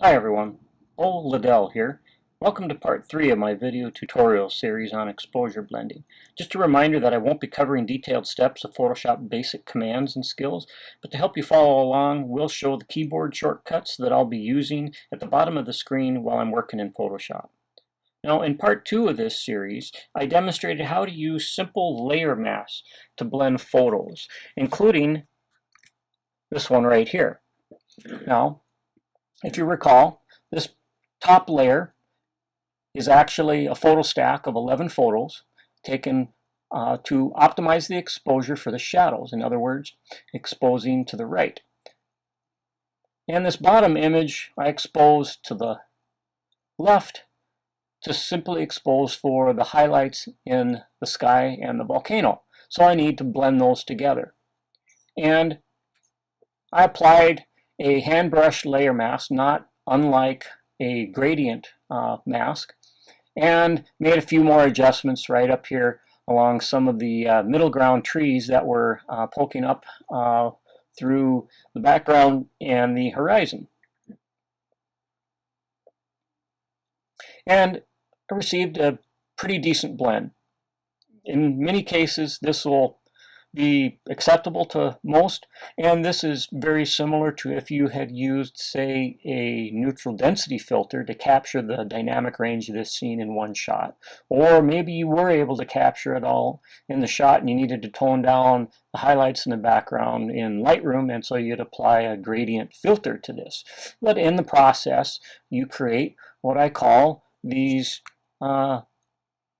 Hi everyone, Beau Liddell here. Welcome to part 3 of my video tutorial series on exposure blending. Just a reminder that I won't be covering detailed steps of Photoshop basic commands and skills, but to help you follow along, we'll show the keyboard shortcuts that I'll be using at the bottom of the screen while I'm working in Photoshop. Now in part 2 of this series, I demonstrated how to use simple layer masks to blend photos, including this one right here. Now, if you recall, this top layer is actually a photo stack of 11 photos taken to optimize the exposure for the shadows. In other words, exposing to the right. And this bottom image I exposed to the left to simply expose for the highlights in the sky and the volcano. So I need to blend those together. And I applied a hand brush layer mask, not unlike a gradient mask, and made a few more adjustments right up here along some of the middle ground trees that were poking up through the background and the horizon. And I received a pretty decent blend. In many cases, this will be acceptable to most, and this is very similar to if you had used, say, a neutral density filter to capture the dynamic range of this scene in one shot, or maybe you were able to capture it all in the shot and you needed to tone down the highlights in the background in Lightroom, and so you'd apply a gradient filter to this. But in the process, you create what I call these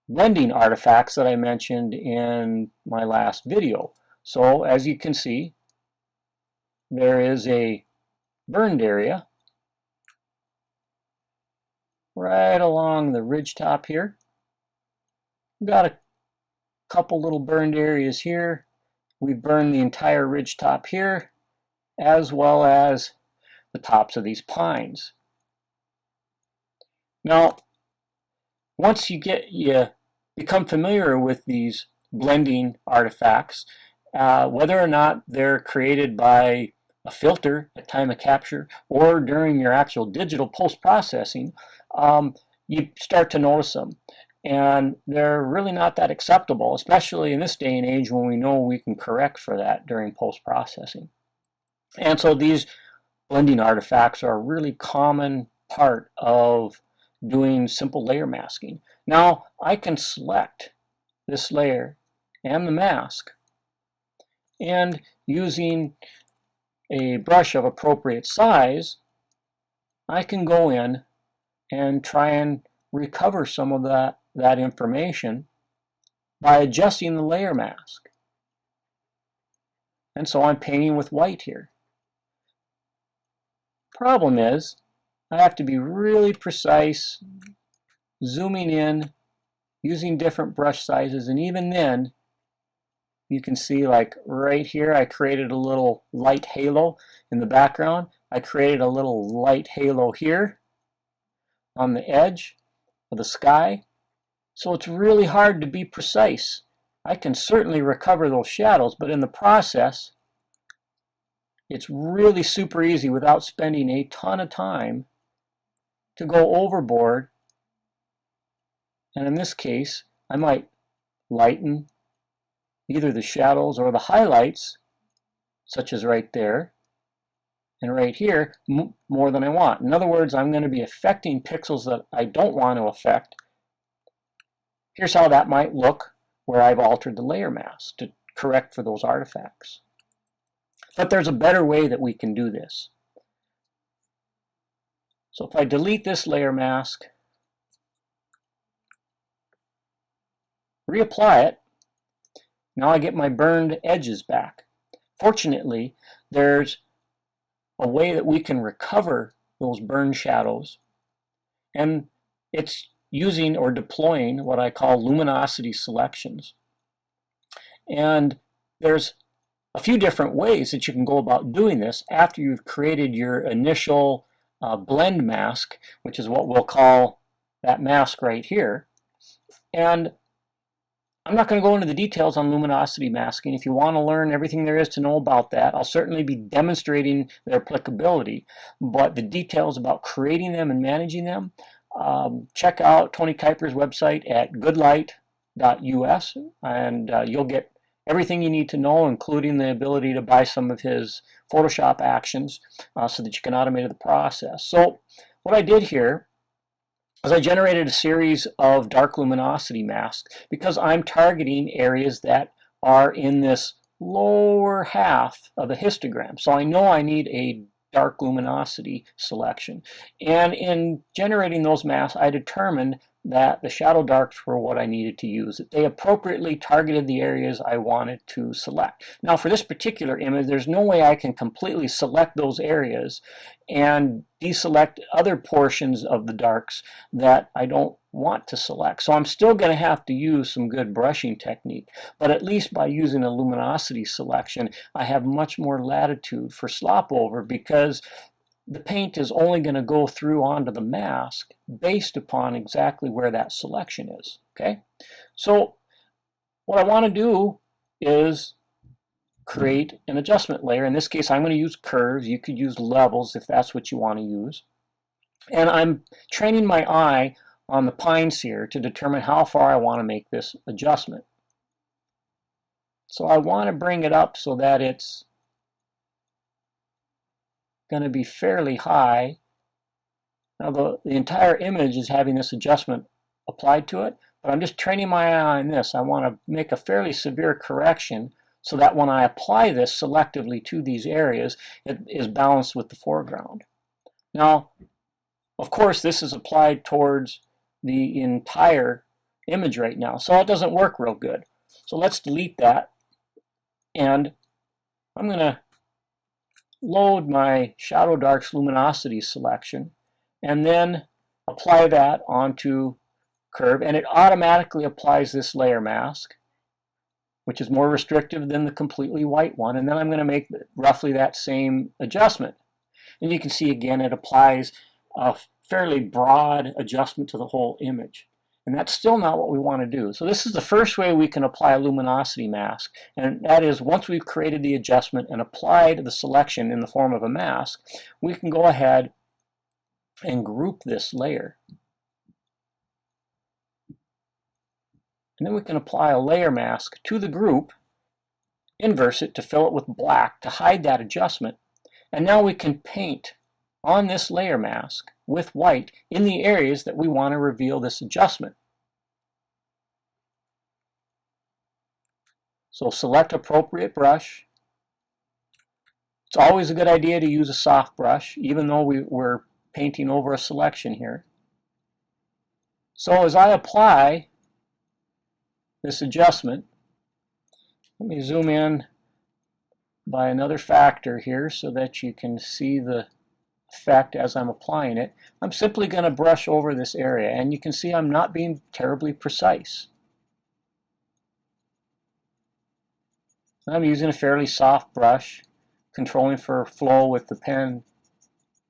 blending artifacts that I mentioned in my last video. So as you can see, there is a burned area right along the ridge top here. We've got a couple little burned areas here. We've burned the entire ridge top here, as well as the tops of these pines. Now, once you become familiar with these blending artifacts, whether or not they're created by a filter at time of capture or during your actual digital post-processing, you start to notice them. And they're really not that acceptable, especially in this day and age when we know we can correct for that during post-processing. And so these blending artifacts are a really common part of doing simple layer masking. Now I can select this layer and the mask, and using a brush of appropriate size, I can go in and try and recover some of that information by adjusting the layer mask. And so I'm painting with white here. Problem is, I have to be really precise, zooming in, using different brush sizes, and even then, you can see like right here, I created a little light halo in the background. I created a little light halo here on the edge of the sky. So it's really hard to be precise. I can certainly recover those shadows, but in the process, it's really super easy without spending a ton of time to go overboard. And in this case, I might lighten either the shadows or the highlights, such as right there and right here, more than I want. In other words, I'm going to be affecting pixels that I don't want to affect. Here's how that might look where I've altered the layer mask to correct for those artifacts. But there's a better way that we can do this. So if I delete this layer mask, reapply it, now I get my burned edges back. Fortunately, there's a way that we can recover those burned shadows, and it's using or deploying what I call luminosity selections. And there's a few different ways that you can go about doing this after you've created your initial blend mask, which is what we'll call that mask right here. And I'm not going to go into the details on luminosity masking. If you want to learn everything there is to know about that, I'll certainly be demonstrating their applicability. But the details about creating them and managing them, check out Tony Kuiper's website at goodlight.us, and you'll get everything you need to know, including the ability to buy some of his Photoshop actions so that you can automate the process. So what I did here is I generated a series of dark luminosity masks because I'm targeting areas that are in this lower half of the histogram. So I know I need a dark luminosity selection. And in generating those masks, I determined that the shadow darks were what I needed to use. That they appropriately targeted the areas I wanted to select. Now for this particular image, there's no way I can completely select those areas and deselect other portions of the darks that I don't want to select. So I'm still going to have to use some good brushing technique, but at least by using a luminosity selection, I have much more latitude for slop over because the paint is only going to go through onto the mask based upon exactly where that selection is. Okay, so what I want to do is create an adjustment layer. In this case, I'm going to use curves. You could use levels if that's what you want to use. And I'm training my eye on the pines here to determine how far I want to make this adjustment. So I want to bring it up so that it's going to be fairly high. Now the entire image is having this adjustment applied to it, but I'm just training my eye on this. I want to make a fairly severe correction so that when I apply this selectively to these areas, it is balanced with the foreground. Now, of course, this is applied towards the entire image right now, so it doesn't work real good. So let's delete that, and I'm going to load my Shadow Darks Luminosity selection, and then apply that onto Curve, and it automatically applies this layer mask, which is more restrictive than the completely white one, and then I'm going to make roughly that same adjustment. And you can see again it applies a fairly broad adjustment to the whole image. And that's still not what we want to do. So this is the first way we can apply a luminosity mask, and that is once we've created the adjustment and applied the selection in the form of a mask, we can go ahead and group this layer. And then we can apply a layer mask to the group, inverse it to fill it with black to hide that adjustment, and now we can paint on this layer mask with white in the areas that we want to reveal this adjustment. So select appropriate brush. It's always a good idea to use a soft brush, even though we're painting over a selection here. So as I apply this adjustment, let me zoom in by another factor here so that you can see the effect as I'm applying it. I'm simply going to brush over this area, and you can see I'm not being terribly precise. I'm using a fairly soft brush, controlling for flow with the pen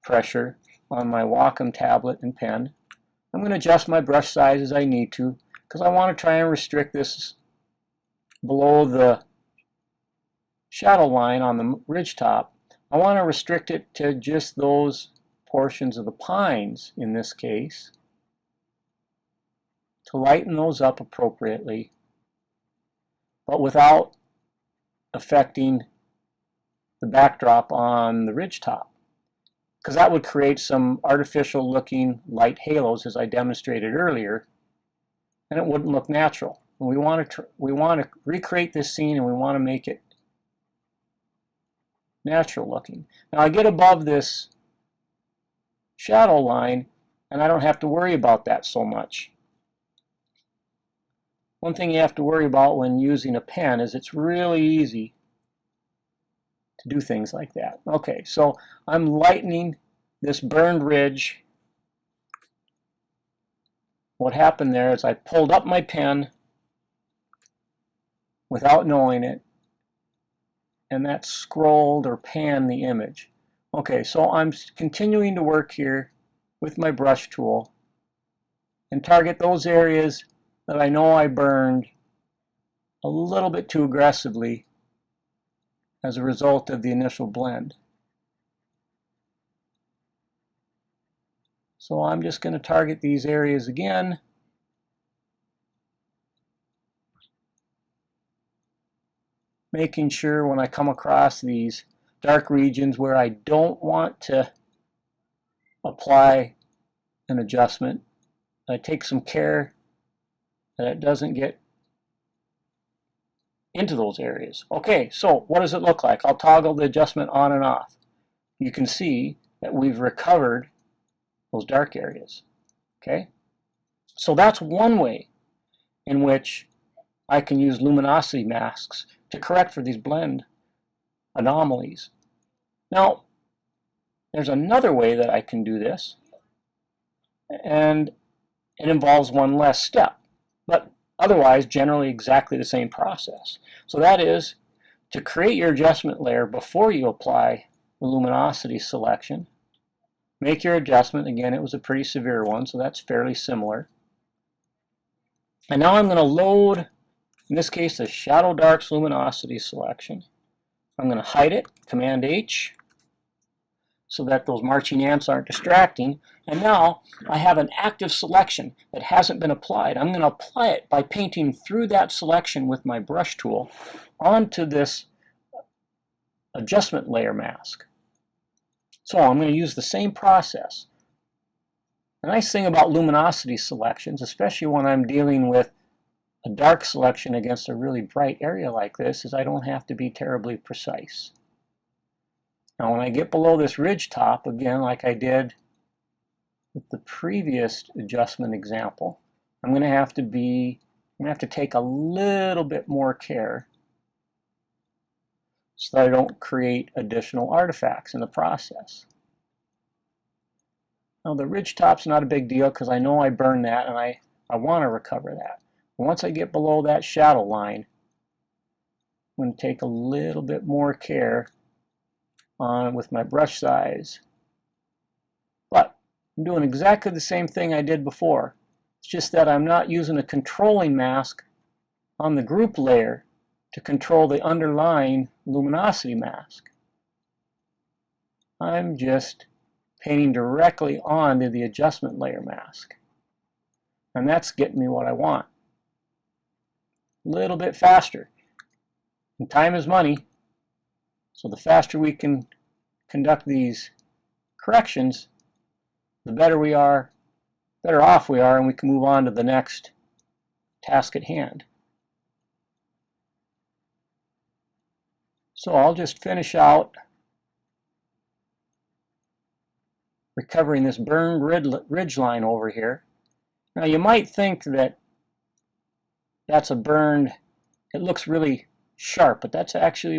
pressure on my Wacom tablet and pen. I'm going to adjust my brush size as I need to because I want to try and restrict this below the shadow line on the ridge top. I want to restrict it to just those portions of the pines in this case to lighten those up appropriately, but without affecting the backdrop on the ridge top, because that would create some artificial looking light halos as I demonstrated earlier, and it wouldn't look natural. And we want to recreate this scene, and we want to make it natural looking. Now I get above this shadow line and I don't have to worry about that so much. One thing you have to worry about when using a pen is it's really easy to do things like that. Okay, so I'm lightening this burned ridge. What happened there is I pulled up my pen without knowing it, and that scrolled or panned the image. Okay, so I'm continuing to work here with my brush tool and target those areas that I know I burned a little bit too aggressively as a result of the initial blend. So I'm just going to target these areas again. Making sure when I come across these dark regions where I don't want to apply an adjustment, I take some care that it doesn't get into those areas. Okay, so what does it look like? I'll toggle the adjustment on and off. You can see that we've recovered those dark areas. Okay, so that's one way in which I can use luminosity masks to correct for these blend anomalies. Now, there's another way that I can do this, and it involves one less step, but otherwise generally exactly the same process. So that is to create your adjustment layer before you apply the luminosity selection. Make your adjustment. Again, it was a pretty severe one, so that's fairly similar. And now I'm going to load, in this case, the Shadow Darks luminosity selection. I'm going to hide it, Command H, so that those marching ants aren't distracting. And now I have an active selection that hasn't been applied. I'm going to apply it by painting through that selection with my brush tool onto this adjustment layer mask. So I'm going to use the same process. The nice thing about luminosity selections, especially when I'm dealing with a dark selection against a really bright area like this, is I don't have to be terribly precise. Now when I get below this ridge top, again like I did with the previous adjustment example, I'm going to have to take a little bit more care so that I don't create additional artifacts in the process. Now the ridge top's not a big deal because I know I burned that and I want to recover that. But once I get below that shadow line, I'm going to take a little bit more care on with my brush size. But I'm doing exactly the same thing I did before. It's just that I'm not using a controlling mask on the group layer to control the underlying luminosity mask. I'm just painting directly onto the adjustment layer mask. And that's getting me what I want. A little bit faster. And time is money. So the faster we can conduct these corrections, the better off we are, and we can move on to the next task at hand. So I'll just finish out recovering this burned ridge line over here. Now you might think that that's a burned, it looks really sharp, but that's actually,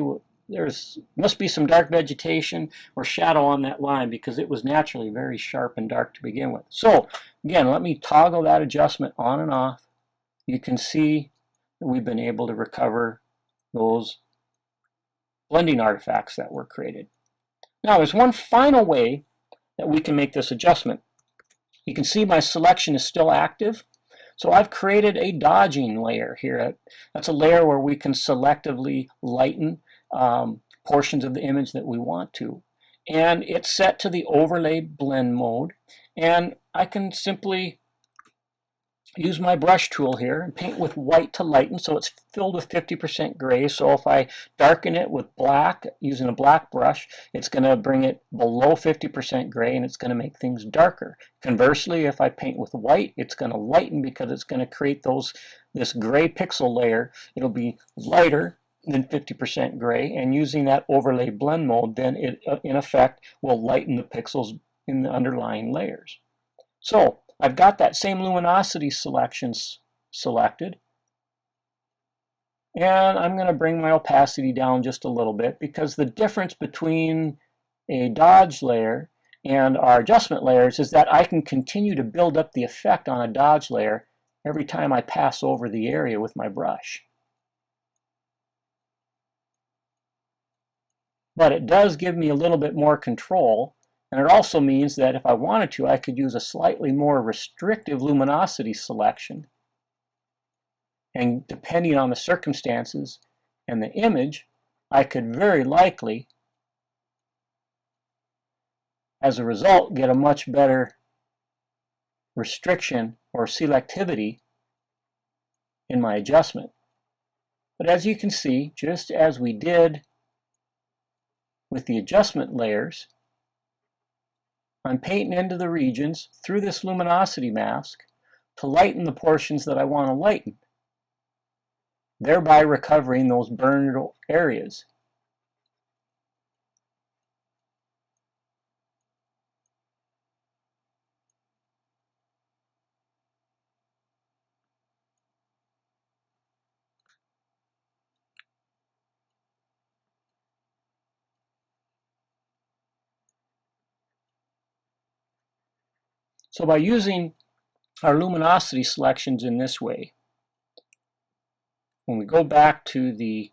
must be some dark vegetation or shadow on that line because it was naturally very sharp and dark to begin with. So again, let me toggle that adjustment on and off. You can see that we've been able to recover those blending artifacts that were created. Now there's one final way that we can make this adjustment. You can see my selection is still active. So I've created a dodging layer here. That's a layer where we can selectively lighten portions of the image that we want to. And it's set to the overlay blend mode. And I can simply use my brush tool here and paint with white to lighten, so it's filled with 50% gray. So if I darken it with black using a black brush, it's going to bring it below 50% gray and it's going to make things darker. Conversely, if I paint with white, it's going to lighten because it's going to create this gray pixel layer. It'll be lighter than 50% gray, and using that overlay blend mode, then it in effect will lighten the pixels in the underlying layers. So I've got that same luminosity selections selected, and I'm going to bring my opacity down just a little bit because the difference between a dodge layer and our adjustment layers is that I can continue to build up the effect on a dodge layer every time I pass over the area with my brush. But it does give me a little bit more control. And it also means that if I wanted to, I could use a slightly more restrictive luminosity selection And depending on the circumstances and the image, I could very likely, as a result, get a much better restriction or selectivity in my adjustment. But as you can see, just as we did with the adjustment layers, I'm painting into the regions through this luminosity mask to lighten the portions that I want to lighten, thereby recovering those burned areas. So by using our luminosity selections in this way, when we go back to the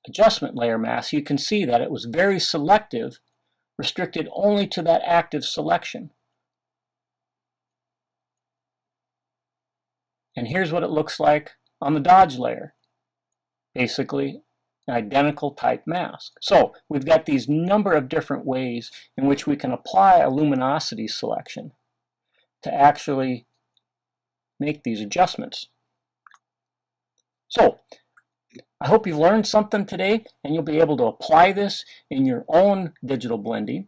adjustment layer mask, you can see that it was very selective, restricted only to that active selection. And here's what it looks like on the dodge layer. Basically, an identical type mask. So we've got these number of different ways in which we can apply a luminosity selection to actually make these adjustments. So I hope you've learned something today and you'll be able to apply this in your own digital blending.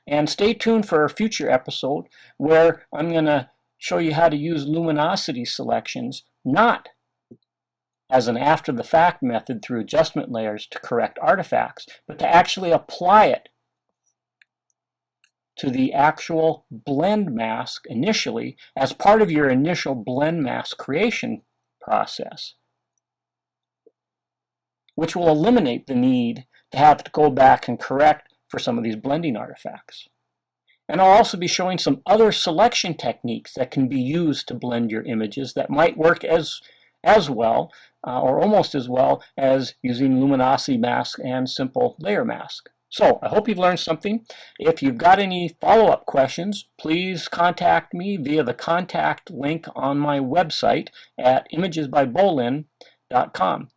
And stay tuned for a future episode where I'm going to show you how to use luminosity selections not as an after-the-fact method through adjustment layers to correct artifacts, but to actually apply it to the actual blend mask initially as part of your initial blend mask creation process, which will eliminate the need to have to go back and correct for some of these blending artifacts. And I'll also be showing some other selection techniques that can be used to blend your images that might work as well or almost as well as using luminosity mask and simple layer mask. So I hope you've learned something. If you've got any follow-up questions, please contact me via the contact link on my website at imagesbybeaulin.com.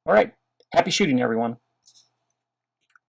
All right, happy shooting, everyone.